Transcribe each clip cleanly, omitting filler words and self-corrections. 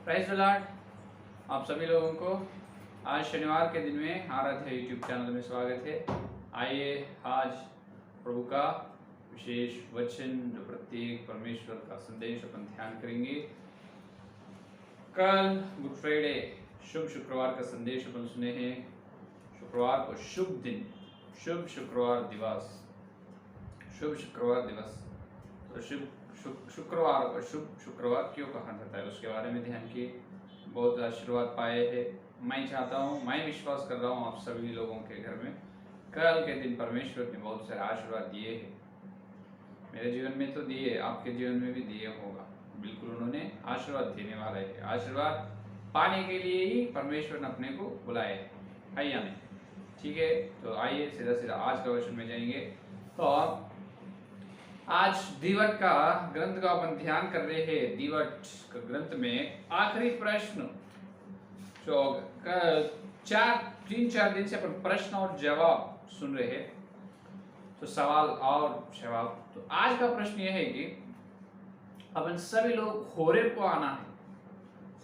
Prize Lord. आप सभी लोगों को आज शनिवार के दिन में आराध्य यूट्यूब चैनल में स्वागत है। आइए आज प्रभु का विशेष वचन जो प्रत्येक परमेश्वर का संदेश अपन ध्यान करेंगे। कल गुड फ्राइडे शुभ शुक्रवार का संदेश अपन सुने हैं। शुक्रवार को शुभ दिन, शुभ शुक्रवार दिवस, शुभ शुक्रवार दिवस। तो शुक्रवार को शुभ शुक्रवार क्यों कहा जाता है उसके बारे में ध्यान किए, बहुत आशीर्वाद पाए हैं। मैं चाहता हूँ, मैं विश्वास कर रहा हूँ आप सभी लोगों के घर में कल के दिन परमेश्वर ने बहुत सारे आशीर्वाद दिए हैं। मेरे जीवन में तो दिए, आपके जीवन में भी दिए होगा। बिल्कुल उन्होंने आशीर्वाद देने वाला है। आशीर्वाद पाने के लिए ही परमेश्वर ने अपने को बुलाया है या नहीं? ठीक है, तो आइए सीधा सीधा आज का वचन में जाएंगे। तो आज दीवट का ग्रंथ का अपन ध्यान कर रहे हैं। दीवट का ग्रंथ में आखिरी प्रश्न जो तीन चार दिन से अपन प्रश्न और जवाब सुन रहे हैं, तो सवाल और जवाब। तो आज का प्रश्न यह है कि अपन सभी लोग होरेब को आना है,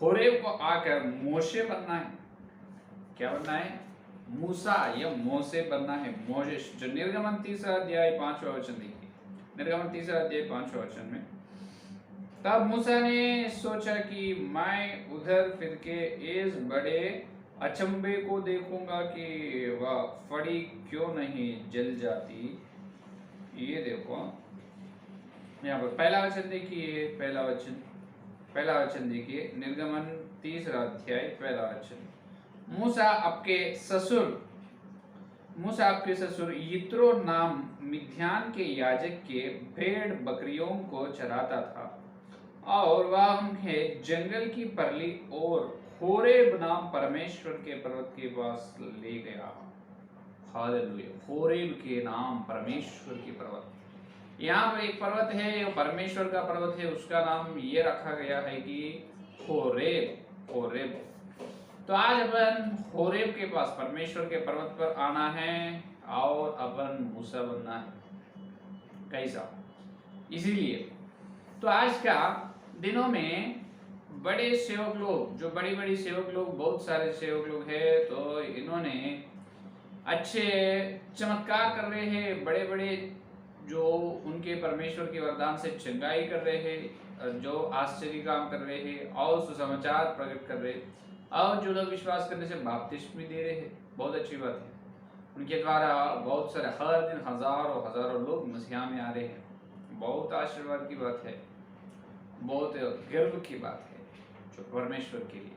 होरेब को आकर मोशे बनना है। क्या बनना है? मूसा या मोसे बनना है। मोजेस जो निर्गमन 3 अध्याय 5वां वचन देखिए। निर्गमन 3 अध्याय 5वां वचन में, तब मूसा ने सोचा कि मैं उधर फिर के इस बड़े अचंभे को देखूंगा कि वह फड़ी क्यों नहीं जल जाती। ये देखो यहाँ पर पहला वचन देखिए, पहला वचन देखिए, निर्गमन 3 अध्याय पहला वचन। मूसा आपके ससुर यित्रो नाम मिद्यान के याजक के भेड़ बकरियों को चराता था, और वह उन्हें जंगल की परली और होरेब नाम परमेश्वर के पर्वत के पास ले गया। हालेलुया। होरेब के नाम परमेश्वर की पर्वत। यहाँ पर एक पर्वत है, वो परमेश्वर का पर्वत है, उसका नाम ये रखा गया है कि होरेब। तो आज अपन होरेब के पास परमेश्वर के पर्वत पर आना है और अपन मूसा बनना है। कैसा? इसीलिए तो आज का दिनों में बड़े सेवक लोग, जो बड़ी सेवक लोग, बहुत सारे सेवक लोग हैं, तो इन्होंने अच्छे चमत्कार कर रहे हैं, बड़े जो उनके परमेश्वर के वरदान से चंगाई कर रहे हैं, जो आश्चर्य काम कर रहे हैं और सुसमाचार प्रकट कर रहे हैं, और जो लोग विश्वास करने से बपतिस्मा भी दे रहे हैं। बहुत अच्छी बात है। उनके द्वारा बहुत सारे हर दिन हजारों लोग मसीहा में आ रहे हैं। बहुत आशीर्वाद की बात है, बहुत गर्व की बात है जो परमेश्वर के लिए।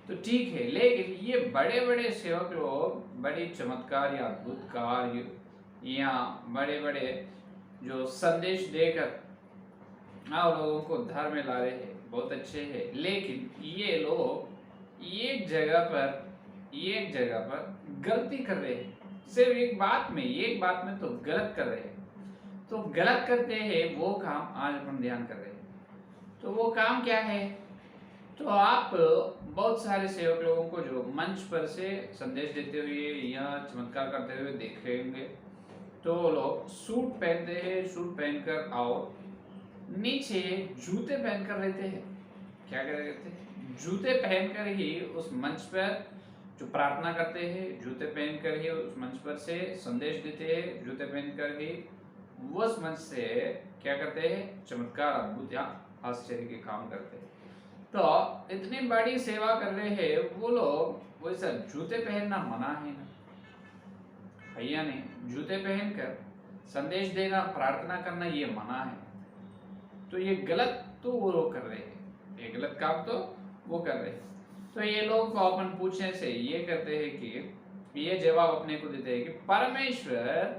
तो ठीक है, लेकिन ये बड़े सेवक लोग बड़ी चमत्कार या अद्भुत कार्य या बड़े जो संदेश देकर और लोगों को धर्म में ला रहे हैं, बहुत अच्छे हैं। लेकिन ये लोग एक जगह पर गलती कर रहे हैं। सिर्फ एक बात में तो गलत कर रहे हैं। तो गलत करते हैं वो काम आज अपन ध्यान कर रहे हैं। तो वो काम क्या है? तो आप बहुत सारे सेवक लोगों को जो मंच पर से संदेश देते हुए या चमत्कार करते हुए देखे होंगे, तो लोग सूट पहनते हैं, सूट पहनकर और नीचे जूते पहनकर रहते हैं। क्या कर रहे थे? जूते पहनकर ही उस मंच पर जो प्रार्थना करते हैं, जूते पहनकर ही उस मंच पर से संदेश देते हैं, जूते पहनकर ही उस मंच से क्या करते हैं? चमत्कार, अद्भुत या आश्चर्य के काम करते हैं। तो इतनी बड़ी सेवा कर रहे हैं वो लोग, वैसा जूते पहनना मना है ना भैया? नहीं, जूते पहनकर संदेश देना, प्रार्थना करना ये मना है। तो ये गलत तो वो लोग कर रहे हैं, ये गलत काम तो वो कर रहे हैं। तो ये लोग को अपन पूछने से ये करते हैं कि ये जवाब अपने को देते हैं कि परमेश्वर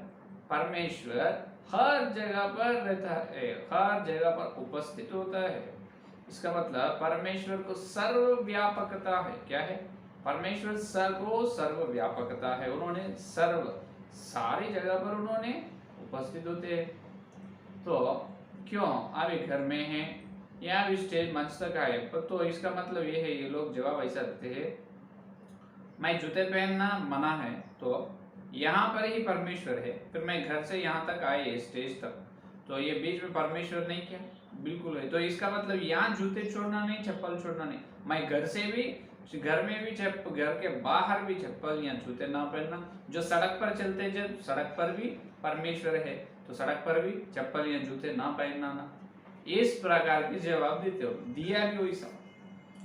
हर जगह पर रहता है, हर जगह पर उपस्थित होता है। इसका मतलब परमेश्वर को सर्वव्यापकता है। क्या है? परमेश्वर सर्वव्यापकता है। उन्होंने सारी जगह पर उन्होंने उपस्थित होते हैं। तो क्यों अभी घर में है या भी स्टेज मंच तक आए, तो इसका मतलब ये है, ये लोग जवाब ऐसा देते हैं, मैं जूते पहनना मना है, तो यहाँ पर ही परमेश्वर है, फिर मैं घर से यहाँ तक आए स्टेज तक, तो ये बीच में परमेश्वर नहीं क्या? बिल्कुल है। तो इसका मतलब यहाँ जूते छोड़ना नहीं, चप्पल छोड़ना नहीं। मैं घर से भी, घर में भी चप्पल, घर के बाहर भी चप्पल या जूते ना पहनना। जो सड़क पर चलते, जब सड़क पर भी परमेश्वर है तो सड़क पर भी चप्पल या जूते ना पहनना ना। इस प्रकार के जवाब देते हो, दिया भी वैसा,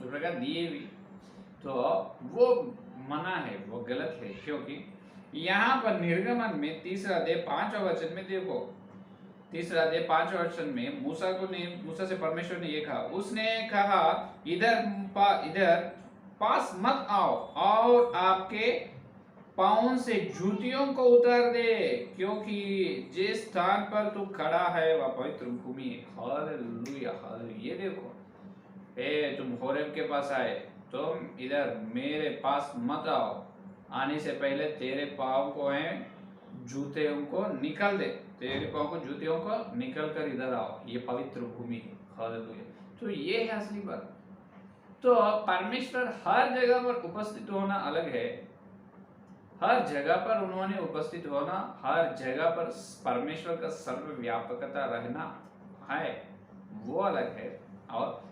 उस प्रकार दिए भी, तो वो मना है, वो गलत है। क्योंकि यहाँ पर निर्गमन में 3 अध्याय 5 वचन में देखो, 3 अध्याय 5 वचन में मूसा से परमेश्वर ने ये कहा, उसने कहा इधर पास मत आओ और आपके पाँव से जूतियों को उतार दे, क्योंकि जिस स्थान पर तू खड़ा है वह पवित्र भूमि है। Hallelujah, hallelujah. ये देखो, तुम होरेब के पास आए, तुम इधर मेरे पास मत आओ, आने से पहले तेरे पाँव को है जूते को निकल दे, तेरे पाँव को जूतियों को निकल कर इधर आओ, ये पवित्र भूमि है। हालेलुया। तो ये है असली बात। तो परमेश्वर हर जगह पर उपस्थित होना अलग है, हर जगह पर उन्होंने उपस्थित होना, हर जगह पर परमेश्वर का सर्वव्यापकता रहना है, वो अलग है। और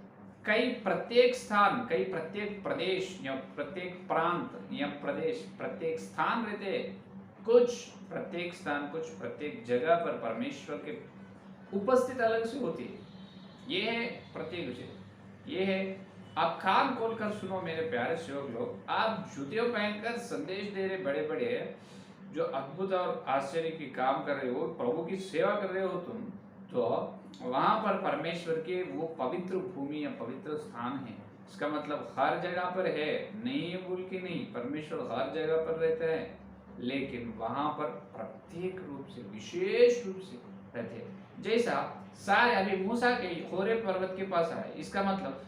कई प्रत्येक स्थान, कई प्रत्येक प्रदेश या प्रत्येक प्रांत या प्रदेश, प्रत्येक स्थान रहते, कुछ प्रत्येक स्थान, कुछ प्रत्येक जगह पर परमेश्वर के उपस्थित अलग से होती है। ये है प्रत्येक चीज, ये है। आप कान खोलकर सुनो मेरे प्यारे सेवक लोग, आप जूतियों पहनकर संदेश दे रहे, बड़े बड़े जो अद्भुत और आश्चर्य की काम कर रहे हो, प्रभु की सेवा कर रहे हो तुम, तो वहां पर परमेश्वर के वो पवित्र भूमि या पवित्र स्थान है। इसका मतलब हर जगह पर है, नहीं बोल के नहीं, परमेश्वर हर जगह पर रहता है, लेकिन वहां पर प्रत्येक रूप से, विशेष रूप से रहते हैं। जैसा सारे अभी मूसा के होरेब पर्वत के पास आए, इसका मतलब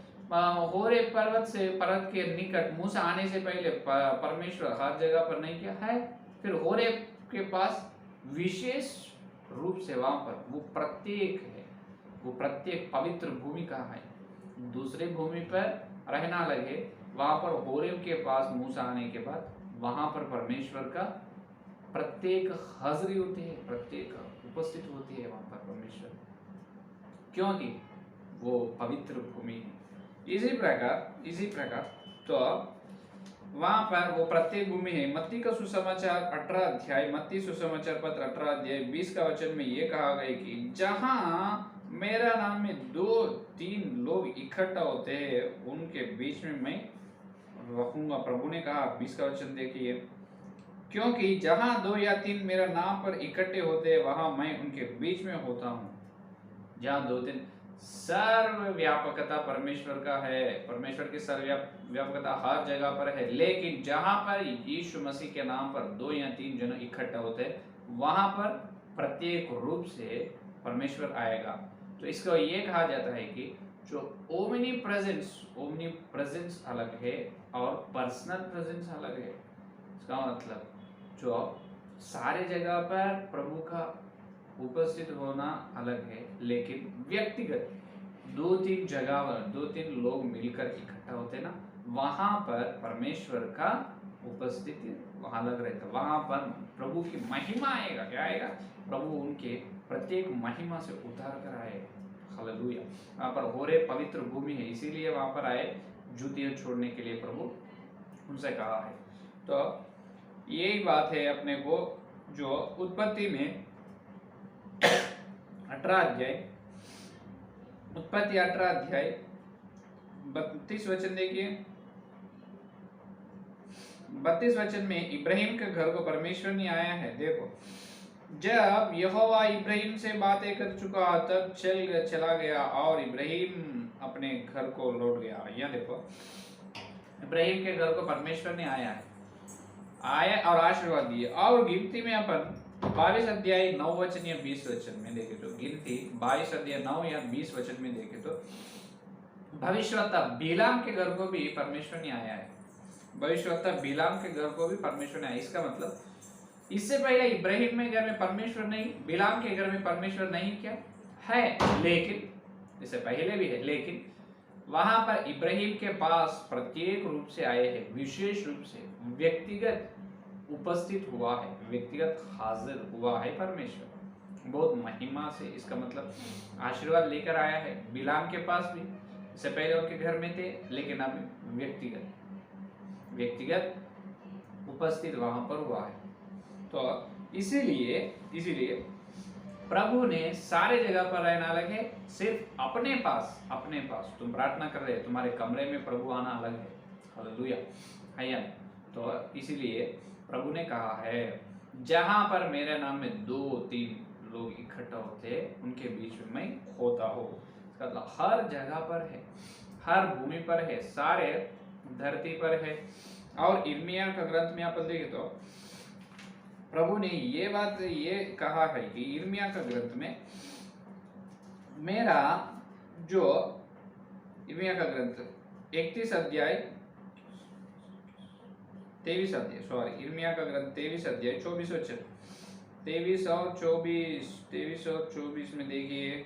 होरेब पर्वत के निकट मूसा आने से पहले परमेश्वर हर जगह पर नहीं किया है। फिर होरेब के पास विशेष रूप से वहां पर वो प्रत्येक है, वो प्रत्येक पवित्र भूमि कहाँ है। दूसरे भूमि पर रहना अलग है, वहां पर होरेब के पास मूसा आने के बाद वहां पर परमेश्वर का प्रत्येक हाजिरी होती है, प्रत्येक उपस्थित होती है वहां पर परमेश्वर, क्योंकि वो पवित्र भूमि है। इसी प्रकार तो वहां पर वो प्रत्येक भूमि है। मत्ती का सुसमाचार 18 अध्याय, मत्ती सुसमाचार पत्र 18 अध्याय 20 का वचन में ये कहा गया कि जहां मेरा नाम में 2-3 लोग इकट्ठा होते हैं, उनके बीच में मैं रहूंगा। प्रभु ने कहा, 20 का वचन देखिए, क्योंकि जहां 2 या 3 मेरा नाम पर इकट्ठे होते हैं, वहां मैं उनके बीच में होता हूँ। जहां 2-3, सर्वव्यापकता परमेश्वर का है, परमेश्वर की सर्वव्यापकता हर जगह पर है, लेकिन जहां पर यीशु मसीह के नाम पर 2 या 3 जन इकट्ठा होते हैं, वहां पर प्रत्येक रूप से परमेश्वर आएगा। तो इसको ये कहा जाता है कि जो ओमनी प्रेजेंस अलग है और पर्सनल प्रेजेंस अलग है। इसका मतलब जो सारे जगह पर प्रभु का उपस्थित होना अलग है, लेकिन व्यक्तिगत 2-3 जगह पर 2-3 लोग मिलकर इकट्ठा होते ना, वहां पर परमेश्वर का उपस्थिति वहां अलग रहता, वहां पर प्रभु की महिमा आएगा। क्या आएगा? प्रभु उनके प्रत्येक महिमा से उतार कर आएगा। हालेलुया। वहां पर होरेब पवित्र भूमि है, इसीलिए वहां पर आए जूतियां छोड़ने के लिए प्रभु उनसे कहा है। तो यही बात है अपने को, जो उत्पत्ति में 18 अध्याय, उत्पत्ति 18 अध्याय 32 वचन देखिए। 32 वचन में इब्राहिम के घर को परमेश्वर ने आया है। देखो, जब यहोवा इब्राहिम से बातें कर चुका तब चला गया और इब्राहिम अपने घर को लौट गया। यह देखो, इब्राहिम के घर को परमेश्वर ने आया और आशीर्वाद दिए। और गिनती में अपन 22 अध्याय 9 वचन या 20 वचन में देखे तो, गिनती 22 अध्याय 9 या 20 वचन में देखे तो भविष्यवक्ता बिलाम के घर को भी परमेश्वर ने आया है। भविष्यवक्ता बिलाम के घर को भी परमेश्वर ने आया। इसका मतलब इससे पहले इब्राहिम के घर में परमेश्वर नहीं, बिलाम के घर में परमेश्वर नहीं क्या है, लेकिन इससे पहले भी है, लेकिन वहां पर इब्राहिम के पास प्रत्येक रूप से आए हैं, विशेष रूप से व्यक्तिगत उपस्थित हुआ है, व्यक्तिगत हाजिर हुआ है परमेश्वर। बहुत महिमा से, इसका मतलब आशीर्वाद लेकर आया है। बिलाम के पास भी, इससे पहले उनके घर में थे, लेकिन अब व्यक्तिगत उपस्थित वहां पर हुआ है। तो इसीलिए प्रभु ने सारे जगह पर रहना अलग है, सिर्फ अपने पास तुम प्रार्थना कर रहे हो, तुम्हारे कमरे में प्रभु आना अलग है। हालेलुया, है या नहीं? तो इसीलिए प्रभु ने कहा है, जहां पर मेरे नाम में 2-3 लोग इकट्ठा होते हैं, उनके बीच में मैं होता हूँ। मतलब हर जगह पर है, हर भूमि पर है, सारे धरती पर है। और इर्मिया का ग्रंथ में अपन देखें तो प्रभु ने ये बात ये कहा है कि इर्मिया का ग्रंथ में मेरा जो इर्मिया का ग्रंथ 31 अध्याय 23 अध्याय सॉरी इर्मिया का ग्रंथ 23 अध्याय 24 और 23 और 24 में देखिए,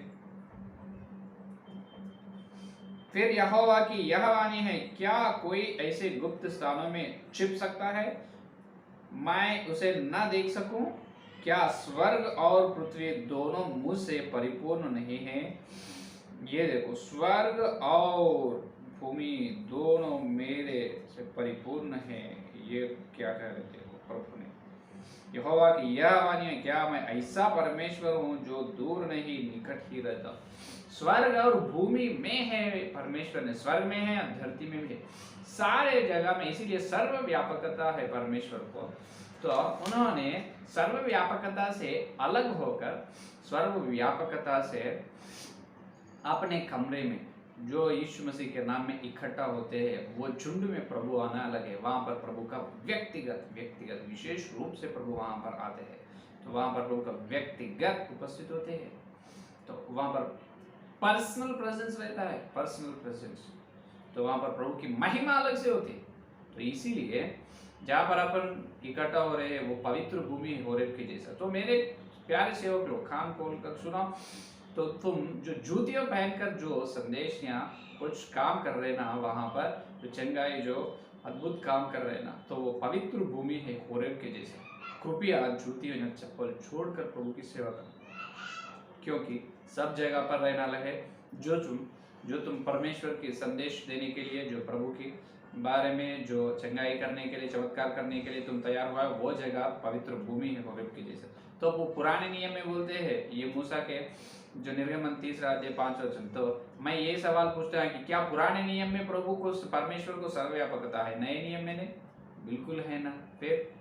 फिर यहोवा की यह वाणी है, क्या कोई ऐसे गुप्त स्थानों में छिप सकता है, मैं उसे न देख सकूं? क्या स्वर्ग और पृथ्वी दोनों मुझ से परिपूर्ण नहीं है? ये देखो, स्वर्ग और भूमि दोनों मेरे से परिपूर्ण है। ये क्या कह रहे थे प्रभु ने? यहोवा की यह वाणी है, क्या मैं ऐसा परमेश्वर हूँ जो दूर नहीं निकट ही रहता। स्वर्ग और भूमि में है परमेश्वर ने, स्वर्ग में है, धरती में भी है, सारे जगह में। इसीलिए सर्वव्यापकता है परमेश्वर को। तो उन्होंने सर्वव्यापकता से अलग होकर, सर्वव्यापकता से अपने कमरे में जो यीशु मसीह के नाम में इकट्ठा होते हैं, वो झुंड में प्रभु आना अलग है। वहां पर प्रभु का व्यक्तिगत विशेष रूप से प्रभु वहां पर आते हैं। तो वहां पर प्रभु का व्यक्तिगत उपस्थित होते हैं। तो वहां पर पर्सनल प्रेजेंस रहता है, पर्सनल प्रेजेंस। तो वहां पर प्रभु की महिमा अलग से होती है। तो इसीलिए जहां पर अपन इकट्ठा हो रहे हैं वो पवित्र भूमि होरेब के जैसा। तो मेरे प्यारे सेवक लोग, कान खोल कर सुनो। तो तुम जो जूतियां पहनकर जो संदेश या कुछ काम कर रहे ना, वहां पर जो चंगाई, जो अद्भुत काम कर रहे ना, तो वो पवित्र भूमि है होरेब के जैसे। कृपया जूतियों या चप्पल छोड़कर प्रभु की सेवा करो, क्योंकि सब जगह पर रहना अलग है। जो तुम परमेश्वर के संदेश देने के लिए, जो प्रभु के बारे में, जो चंगाई करने के लिए, चमत्कार करने के लिए तुम तैयार हुआ, वो जगह पवित्र भूमि है होरेब की जैसे। तो वो पुराने नियम में बोलते हैं, ये मूसा के जो निर्गमन 3 अध्याय 5 वचन। तो मैं ये सवाल पूछता है कि क्या पुराने नियम में प्रभु को, परमेश्वर को सर्वव्यापकता है? नए नियम में नहीं, बिल्कुल है ना। फिर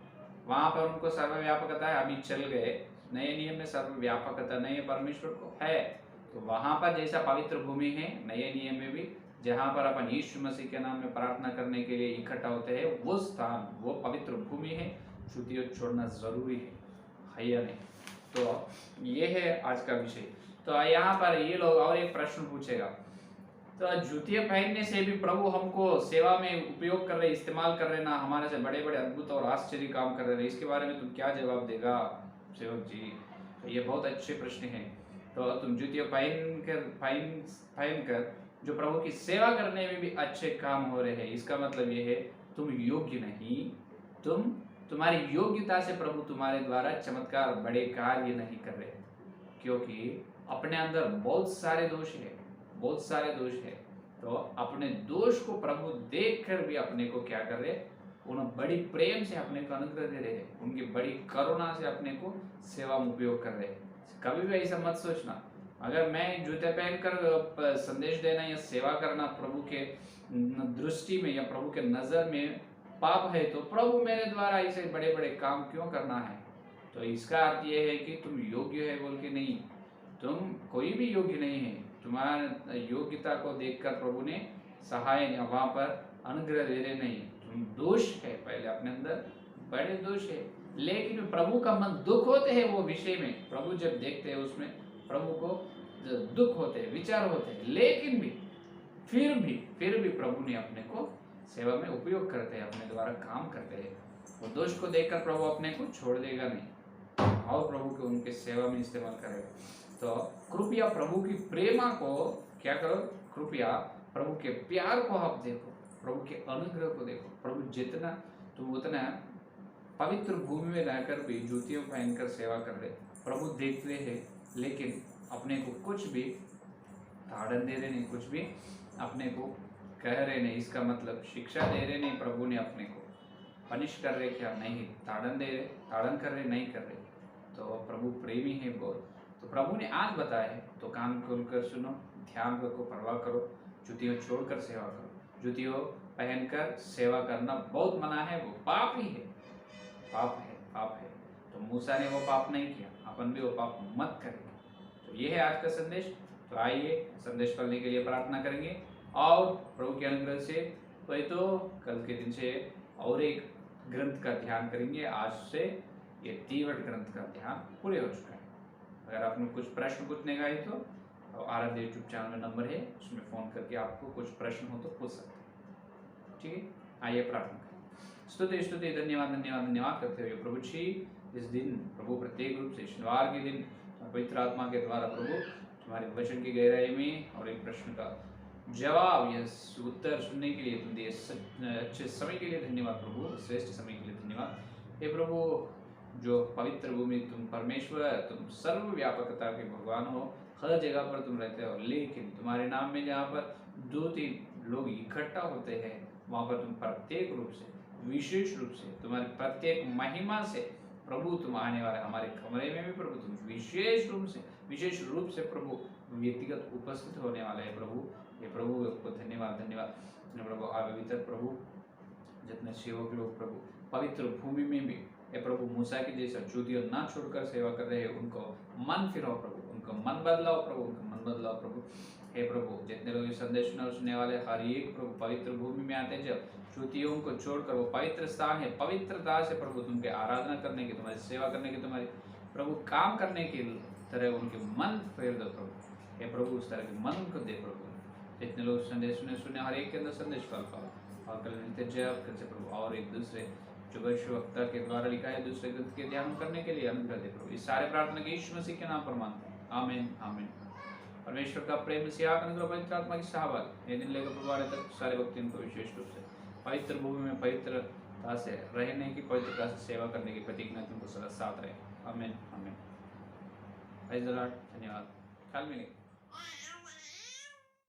वहां पर उनको सर्वव्यापकता है, अभी चल गए नए नियम में सर्वव्यापकता नहीं है, परमेश्वर को है। तो वहां पर जैसा पवित्र भूमि है, नए नियम में भी जहां पर अपन यीशु मसीह के नाम में प्रार्थना करने के लिए इकट्ठा होते हैं, वो स्थान, वो पवित्र भूमि है। जूतियों छोड़ना जरूरी है या नहीं? तो ये है आज का विषय। तो यहाँ पर ये लोग और एक प्रश्न पूछेगा, तो जूतियां पहनने से भी प्रभु हमको सेवा में उपयोग कर रहे, इस्तेमाल कर रहे ना, हमारे से बड़े बड़े अद्भुत और आश्चर्य काम कर रहे, इसके बारे में तुम क्या जवाब देगा सेवक जी? तो ये बहुत अच्छे प्रश्न हैं। तो तुम जूतियां पहन कर जो प्रभु की सेवा करने में भी अच्छे काम हो रहे हैं, इसका मतलब ये है तुम योग्य नहीं, तुम्हारी योग्यता से प्रभु तुम्हारे द्वारा चमत्कार, बड़े कार्य नहीं कर रहे, क्योंकि अपने अंदर बहुत सारे दोष है। तो अपने दोष को प्रभु देखकर भी अपने को क्या कर रहे, उन्हें बड़ी प्रेम से अपने को अनुग्रह दे रहे हैं, उनकी बड़ी करुणा से अपने को सेवा में उपयोग कर रहे हैं। कभी भी ऐसा मत सोचना, अगर मैं जूते पहनकर संदेश देना या सेवा करना प्रभु के दृष्टि में या प्रभु के नजर में पाप है, तो प्रभु मेरे द्वारा ऐसे बड़े बड़े काम क्यों करना है? तो इसका अर्थ यह है कि तुम योग्य है बोल के नहीं, तुम कोई भी योग्य नहीं है। तुम्हारा योग्यता को देखकर प्रभु ने सहाय वहां पर अनुग्रह दे रहे नहीं, तुम दोष है, पहले अपने अंदर बड़े दोष है। लेकिन प्रभु का मन दुख होते हैं वो विषय में, प्रभु जब देखते हैं उसमें प्रभु को दुख होते हैं, विचार होते हैं, लेकिन भी फिर भी प्रभु ने अपने को सेवा में उपयोग करते हैं, अपने द्वारा काम करते हैं। वो दोष को देखकर प्रभु अपने को छोड़ देगा नहीं और प्रभु के उनके सेवा में इस्तेमाल करेगा। तो कृपया प्रभु की प्रेमा को क्या करो, कृपया प्रभु के प्यार को आप देखो, प्रभु के अनुग्रह को देखो। प्रभु जितना तुम उतना पवित्र भूमि में रहकर भी जूतियों पहनकर सेवा कर रहे, प्रभु देखते हैं, लेकिन अपने को कुछ भी ताड़न दे रहे नहीं, कुछ भी अपने को कह रहे नहीं। इसका मतलब शिक्षा दे रहे नहीं, प्रभु ने अपने को पनिश कर रहे क्या? नहीं, ताड़न दे रहे, ताड़न कर रहे नहीं कर रहे। तो प्रभु प्रेमी है बहुत। तो प्रभु ने आज बताया है, तो कान खोलकर सुनो, ध्यान रखो, परवाह करो, जूतियों छोड़कर सेवा करो। जूतियों पहनकर सेवा करना बहुत मना है, वो पाप ही है, पाप है, पाप है। तो मूसा ने वो पाप नहीं किया, अपन भी वो पाप मत करेंगे। तो ये है आज का संदेश। तो आइए संदेश पढ़ने के लिए प्रार्थना करेंगे और प्रभु के अनुग्रह से वही तो कल के दिन से और एक ग्रंथ का ध्यान करेंगे। आज से ये 3 ग्रंथ का ध्यान पूरे हो चुका है। अगर आपने कुछ प्रश्न पूछने का है तो आराध्य यूट्यूब चैनल में नंबर है, उसमें फ़ोन करके आपको कुछ प्रश्न हो तो पूछ सकते हैं। ठीक है, आइए प्रार्थना करें। स्तुति स्तुति धन्यवाद धन्यवाद धन्यवाद करते हुए प्रभु जी, इस दिन प्रभु प्रत्येक रूप से शनिवार के दिन पवित्र आत्मा के द्वारा प्रभु तुम्हारे वचन की गहराई में और एक प्रश्न का जवाब या उत्तर सुनने के लिए तुम दिए अच्छे समय के लिए धन्यवाद प्रभु, श्रेष्ठ समय के लिए धन्यवाद। हे प्रभु, जो पवित्र भूमि तुम परमेश्वर, तुम सर्वव्यापकता के भगवान हो, हर जगह पर तुम रहते हो, लेकिन तुम्हारे नाम में जहाँ पर 2-3 लोग इकट्ठा होते हैं, वहाँ पर तुम प्रत्येक रूप से, विशेष रूप से, तुम्हारी प्रत्येक महिमा से प्रभु तुम आने वाले। हमारे कमरे में भी प्रभु तुम विशेष रूप से प्रभु व्यक्तिगत उपस्थित होने वाले हैं प्रभु। ये प्रभु आपको धन्यवाद धन्यवाद प्रभु। पवित्र प्रभु, जितने सेवक लोग प्रभु पवित्र भूमि में भी ये प्रभु मूसा के जैसा चूतियों ना छोड़कर सेवा कर रहे हैं, उनको मन फिराओ प्रभु, उनको मन बदलाओ प्रभु, उनको मन बदलाओ प्रभु। हे प्रभु, जितने लोग इस संदेश सुनने वाले हर एक प्रभु पवित्र भूमि में आते हैं, जब चूतियों को छोड़कर वो पवित्र स्थान है, पवित्रता से प्रभु तुमके आराधना करने की, तुम्हारी सेवा करने की, तुम्हारी प्रभु काम करने की तरह उनके मन फेर दो प्रभु। हे प्रभु, उस तरह के मन को दे प्रभु। जितने लोग संदेश सुने हर एक के अंदर संदेश फल पाओ और कल नित्य जय करते प्रभु। और एक दूसरे जो भविष्यवक्ता के द्वारा लिखा है दूसरे ग्रंथ के ध्यान करने के लिए अनुग्रह दे प्रभु। इस सारे प्रार्थना के यीशु मसीह के नाम पर मांगते हैं, आमीन आमीन। परमेश्वर का प्रेम, सिया अनुग्रह, पवित्र आत्मा की सहायता ये दिन लेकर प्रभु तक सारे भक्तों को विशेष रूप से पवित्र भूमि में पवित्रता से रहने की, पवित्रता से सेवा करने की प्रतिज्ञा तुमको सदा साथ रहे। आमीन आमीन। धन्यवाद, कल मिलेंगे।